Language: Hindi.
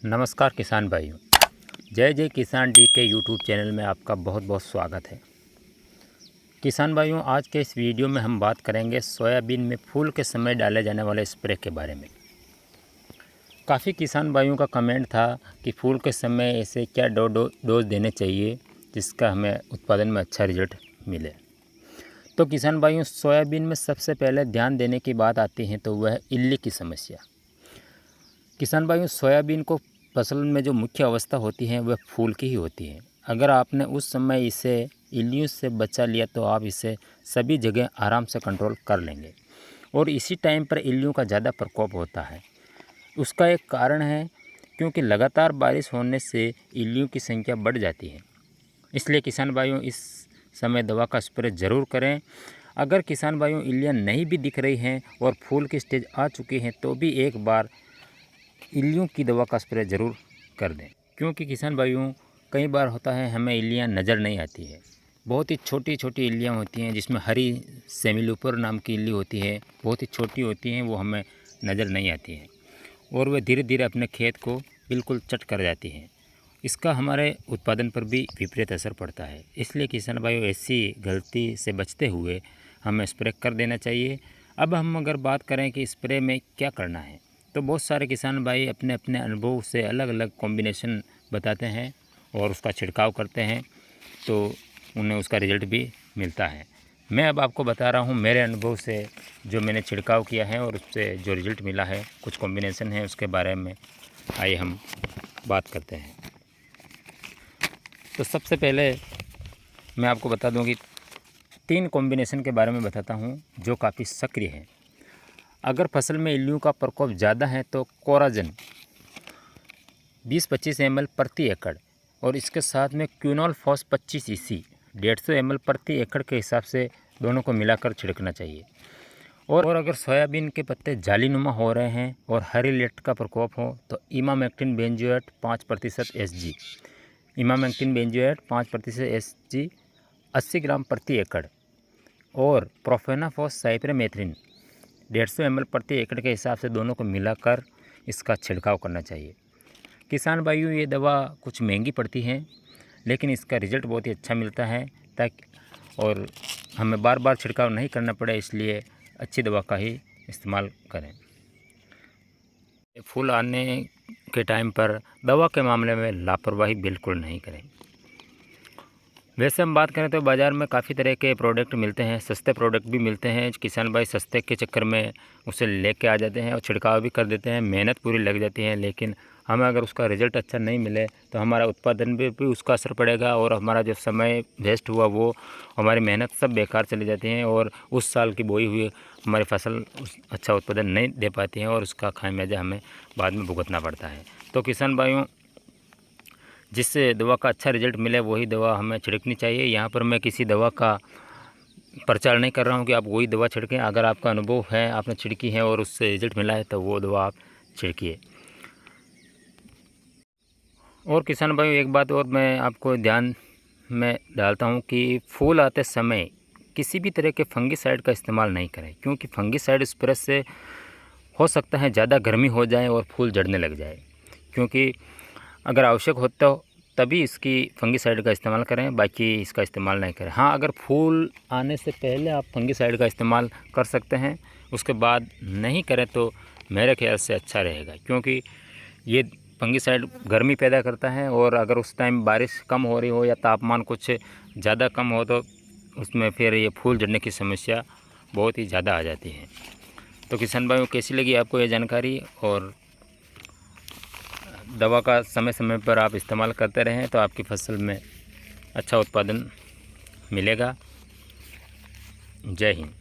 नमस्कार किसान भाइयों, जय जय किसान डी के यूट्यूब चैनल में आपका बहुत बहुत स्वागत है। किसान भाइयों, आज के इस वीडियो में हम बात करेंगे सोयाबीन में फूल के समय डाले जाने वाले स्प्रे के बारे में। काफ़ी किसान भाइयों का कमेंट था कि फूल के समय ऐसे क्या डोज देने चाहिए जिसका हमें उत्पादन में अच्छा रिजल्ट मिले। तो किसान भाइयों, सोयाबीन में सबसे पहले ध्यान देने की बात आती है तो वह है इल्ली की समस्या। किसान भाइयों, सोयाबीन को फसल में जो मुख्य अवस्था होती है वह फूल की ही होती है। अगर आपने उस समय इसे इल्लियों से बचा लिया तो आप इसे सभी जगह आराम से कंट्रोल कर लेंगे। और इसी टाइम पर इल्लियों का ज़्यादा प्रकोप होता है। उसका एक कारण है क्योंकि लगातार बारिश होने से इल्लियों की संख्या बढ़ जाती है। इसलिए किसान भाइयों, इस समय दवा का स्प्रे ज़रूर करें। अगर किसान भाइयों इल्लियाँ नहीं भी दिख रही हैं और फूल की स्टेज आ चुकी हैं तो भी एक बार इल्लियों की दवा का स्प्रे ज़रूर कर दें। क्योंकि किसान भाइयों, कई बार होता है हमें इल्लियाँ नज़र नहीं आती है। बहुत ही छोटी छोटी इल्लियाँ होती हैं जिसमें हरी सेमिलुपर नाम की इल्ली होती है, बहुत ही छोटी होती हैं, वो हमें नज़र नहीं आती हैं और वह धीरे धीरे अपने खेत को बिल्कुल चट कर जाती हैं। इसका हमारे उत्पादन पर भी विपरीत असर पड़ता है। इसलिए किसान भाइयों, ऐसी गलती से बचते हुए हमें स्प्रे कर देना चाहिए। अब हम अगर बात करें कि स्प्रे में क्या करना है, तो बहुत सारे किसान भाई अपने अपने अनुभव से अलग अलग कॉम्बिनेशन बताते हैं और उसका छिड़काव करते हैं, तो उन्हें उसका रिज़ल्ट भी मिलता है। मैं अब आपको बता रहा हूँ मेरे अनुभव से जो मैंने छिड़काव किया है और उससे जो रिज़ल्ट मिला है। कुछ कॉम्बिनेशन है उसके बारे में आइए हम बात करते हैं। तो सबसे पहले मैं आपको बता दूँ कि 3 कॉम्बिनेशन के बारे में बताता हूँ जो काफ़ी सक्रिय हैं। अगर फसल में इल्लियों का प्रकोप ज़्यादा है तो कोराजन 20-25 ml प्रति एकड़ और इसके साथ में क्विनोल फॉस 25 EC 150 ml प्रति एकड़ के हिसाब से दोनों को मिलाकर छिड़कना चाहिए। और अगर सोयाबीन के पत्ते जालीनुमा हो रहे हैं और हरी लेट का प्रकोप हो तो emamectin benzoate 5% SG, emamectin benzoate 5% SG 80 ग्राम प्रति एकड़ और प्रोफेनाफॉस साइपरमेथ्रिन 150 ml प्रति एकड़ के हिसाब से दोनों को मिलाकर इसका छिड़काव करना चाहिए। किसान भाइयों, ये दवा कुछ महंगी पड़ती है लेकिन इसका रिज़ल्ट बहुत ही अच्छा मिलता है ताकि और हमें बार बार छिड़काव नहीं करना पड़े, इसलिए अच्छी दवा का ही इस्तेमाल करें। फूल आने के टाइम पर दवा के मामले में लापरवाही बिल्कुल नहीं करें। वैसे हम बात करें तो बाज़ार में काफ़ी तरह के प्रोडक्ट मिलते हैं, सस्ते प्रोडक्ट भी मिलते हैं। किसान भाई सस्ते के चक्कर में उसे लेके आ जाते हैं और छिड़काव भी कर देते हैं, मेहनत पूरी लग जाती है, लेकिन हमें अगर उसका रिज़ल्ट अच्छा नहीं मिले तो हमारा उत्पादन भी उसका असर पड़ेगा और हमारा जो समय वेस्ट हुआ वो हमारी मेहनत सब बेकार चली जाती हैं और उस साल की बोई हुई हमारी फसल अच्छा उत्पादन नहीं दे पाती है और उसका खामियाजा हमें बाद में भुगतना पड़ता है। तो किसान भाइयों, जिससे दवा का अच्छा रिज़ल्ट मिले वही दवा हमें छिड़कनी चाहिए। यहाँ पर मैं किसी दवा का प्रचार नहीं कर रहा हूँ कि आप वही दवा छिड़कें। अगर आपका अनुभव है, आपने छिड़की है और उससे रिज़ल्ट मिला है तो वो दवा आप छिड़किए। और किसान भाइयों, एक बात और मैं आपको ध्यान में डालता हूँ कि फूल आते समय किसी भी तरह के फंगिसाइड का इस्तेमाल नहीं करें, क्योंकि फंगिसाइड स्प्रे से हो सकता है ज़्यादा गर्मी हो जाए और फूल जड़ने लग जाए। क्योंकि अगर आवश्यक हो तो तभी इसकी फंगिसाइड का इस्तेमाल करें, बाकी इसका इस्तेमाल नहीं करें। हाँ, अगर फूल आने से पहले आप फंगिसाइड का इस्तेमाल कर सकते हैं, उसके बाद नहीं करें तो मेरे ख्याल से अच्छा रहेगा, क्योंकि ये फंगिसाइड गर्मी पैदा करता है और अगर उस टाइम बारिश कम हो रही हो या तापमान कुछ ज़्यादा कम हो तो उसमें फिर ये फूल झड़ने की समस्या बहुत ही ज़्यादा आ जाती है। तो किसान भाइयों, कैसी लगी आपको ये जानकारी? और दवा का समय समय पर आप इस्तेमाल करते रहें तो आपकी फसल में अच्छा उत्पादन मिलेगा। जय हिंद।